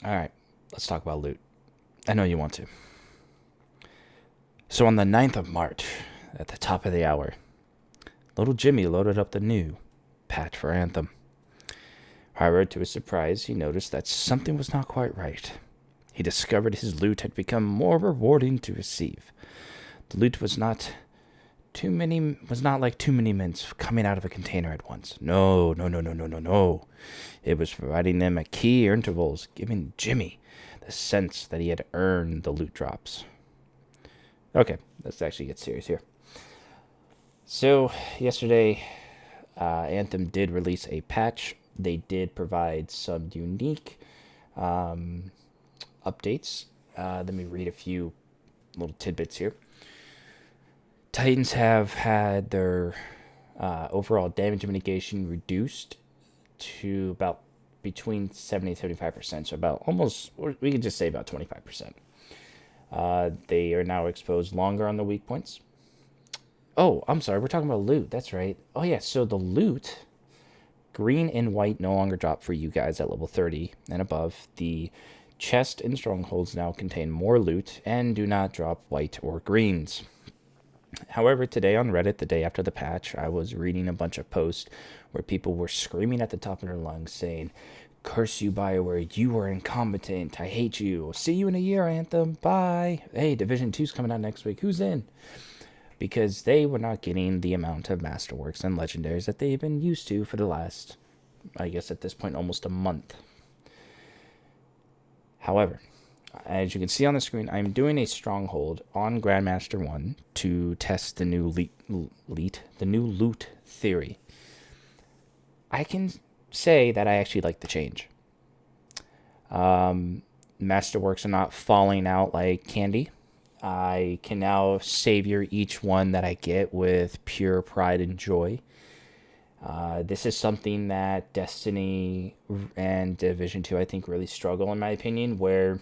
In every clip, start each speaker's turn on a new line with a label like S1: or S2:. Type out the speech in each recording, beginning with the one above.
S1: Alright, let's talk about loot. I know you want to. So on the 9th of March, at the top of the hour, little Jimmy loaded up the new patch for Anthem. However, to his surprise, he noticed that something was not quite right. He discovered his loot had become more rewarding to receive. The loot was not like too many mints coming out of a container at once. No. It was providing them at key intervals, giving Jimmy the sense that he had earned the loot drops. Okay, let's actually get serious here. So, yesterday, Anthem did release a patch. They did provide some unique updates. Let me read a few little tidbits here. Titans have had their overall damage mitigation reduced to about between 70 and 75%. So about almost, we could just say about 25%. They are now exposed longer on the weak points. Oh, I'm sorry, we're talking about loot. That's right. Oh yeah, so the loot, green and white no longer drop for you guys at level 30 and above. The chest and strongholds now contain more loot and do not drop white or greens. However, today on Reddit, the day after the patch, I was reading a bunch of posts where people were screaming at the top of their lungs saying, "Curse you, BioWare, you are incompetent, I hate you, see you in a year, Anthem, bye, hey, Division 2's coming out next week, who's in?" Because they were not getting the amount of Masterworks and Legendaries that they've been used to for the last, I guess at this point, almost a month. However, as you can see on the screen, I'm doing a stronghold on Grandmaster 1 to test the new loot theory. I can say that I actually like the change. Masterworks are not falling out like candy. I can now savor each one that I get with pure pride and joy. This is something that Destiny and Division 2, I think, really struggle, in my opinion, where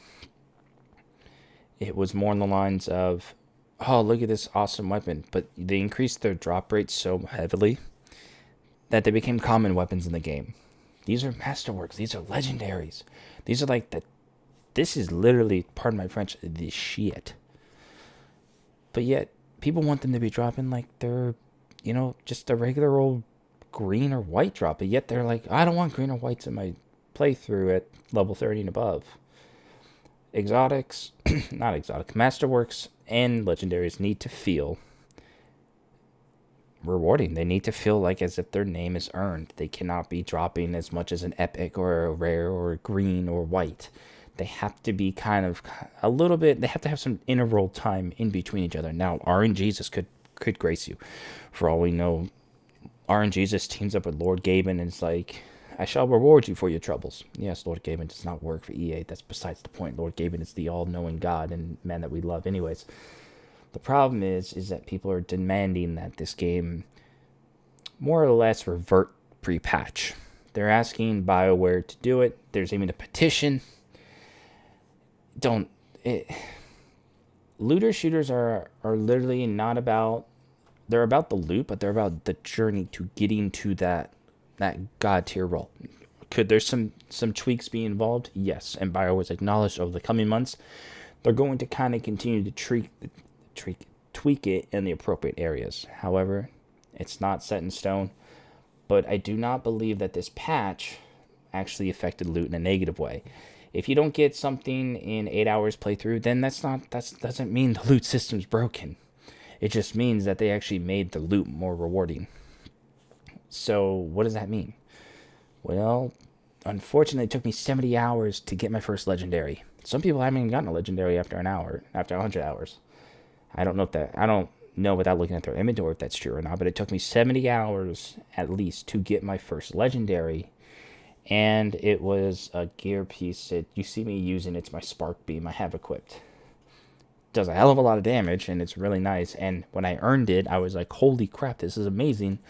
S1: it was more on the lines of, oh, look at this awesome weapon, but they increased their drop rates so heavily that they became common weapons in the game. These are Masterworks. These are Legendaries. These are like this is literally, pardon my French, the shit. But yet, people want them to be dropping like they're, just a regular old green or white drop. But yet they're like, I don't want green or whites in my playthrough at level 30 and above. Exotics, not exotic, Masterworks and Legendaries need to feel rewarding. They need to feel like as if their name is earned. They cannot be dropping as much as an epic or a rare or a green or white. They have to be kind of a little bit, they have to have some interval time in between each other. Now, RNGesus could grace you. For all we know, RNGesus teams up with Lord Gaben and it's like, I shall reward you for your troubles. Yes, Lord Gaben does not work for EA. That's besides the point. Lord Gaben is the all-knowing God and man that we love anyways. The problem is that people are demanding that this game more or less revert pre-patch. They're asking BioWare to do it. There's even a petition. Looter shooters are literally not about, they're about the loot, but they're about the journey to getting to that god tier role. Could there some tweaks be involved? Yes, and BioWare's acknowledged over the coming months they're going to kind of continue to tweak it in the appropriate areas. However, it's not set in stone, but I do not believe that this patch actually affected loot in a negative way. If you don't get something in 8 hours playthrough, then that doesn't mean the loot system's broken. It just means that they actually made the loot more rewarding. So what does that mean? Well, unfortunately, it took me 70 hours to get my first legendary. Some people haven't even gotten a legendary after an hour, after 100 hours. I don't know without looking at their inventory if that's true or not, but it took me 70 hours at least to get my first legendary. And it was a gear piece. You see me using it's my spark beam I have equipped. Does a hell of a lot of damage, and it's really nice. And when I earned it, I was like, holy crap, this is amazing.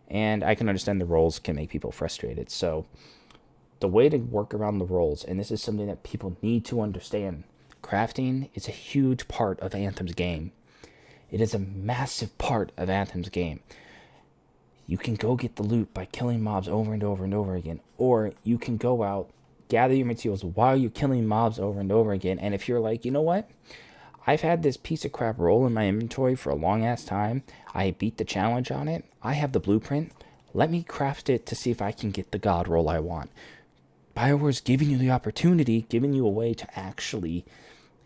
S1: And I can understand the rolls can make people frustrated. So the way to work around the rolls, and this is something that people need to understand, crafting is a huge part of Anthem's game. It is a massive part of Anthem's game. You can go get the loot by killing mobs over and over and over again, or you can go out, gather your materials while you're killing mobs over and over again. And if you're like, you know what? I've had this piece of crap roll in my inventory for a long ass time. I beat the challenge on it. I have the blueprint. Let me craft it to see if I can get the god roll I want. BioWare's giving you the opportunity, giving you a way to actually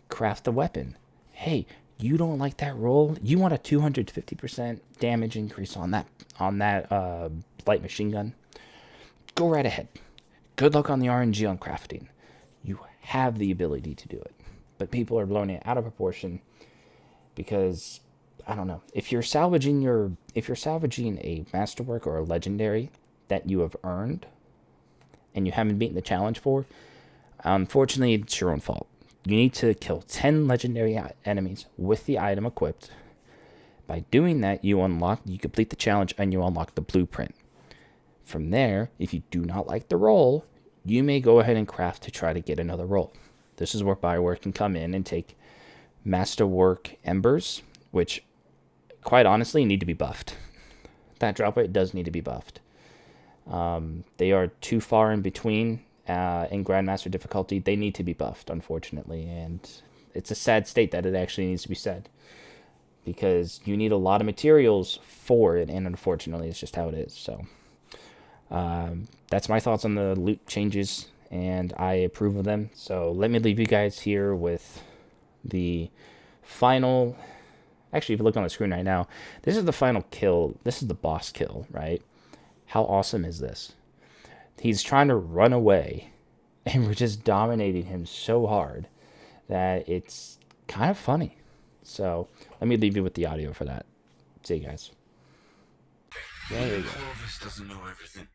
S1: craft the weapon. Hey, you don't like that roll? You want a 250% damage increase on that light machine gun? Go right ahead. Good luck on the RNG on crafting. You have the ability to do it. But people are blowing it out of proportion because, I don't know. If you're salvaging a masterwork or a legendary that you have earned and you haven't beaten the challenge for, unfortunately, it's your own fault. You need to kill 10 legendary enemies with the item equipped. By doing that, you complete the challenge and you unlock the blueprint. From there, if you do not like the roll, you may go ahead and craft to try to get another roll. This is where BioWare can come in and take Masterwork Embers, which, quite honestly, need to be buffed. That drop rate does need to be buffed. They are too far in between in Grandmaster difficulty. They need to be buffed, unfortunately, and it's a sad state that it actually needs to be said, because you need a lot of materials for it, and unfortunately, it's just how it is. So that's my thoughts on the loot changes, and I approve of them. So let me leave you guys here with the final. Actually, if you look on the screen right now, this is the final kill. This is the boss kill, right? How awesome is this? He's trying to run away, and we're just dominating him so hard that it's kind of funny. So let me leave you with the audio for that. See you guys. There you go.
S2: Clovis doesn't know everything.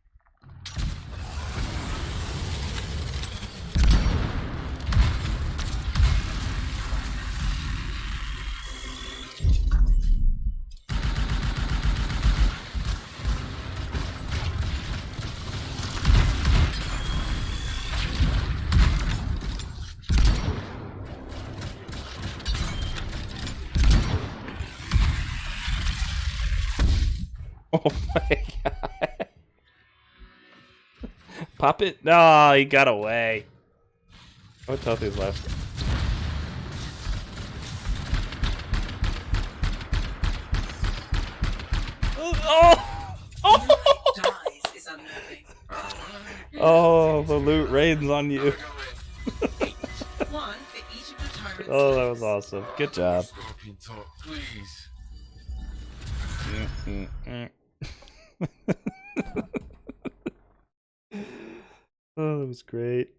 S1: Oh my god. Pop it? No, he got away. What health is left? Oh! Oh, the loot rains on you. Oh, that was awesome. Good job. Oh, that was great.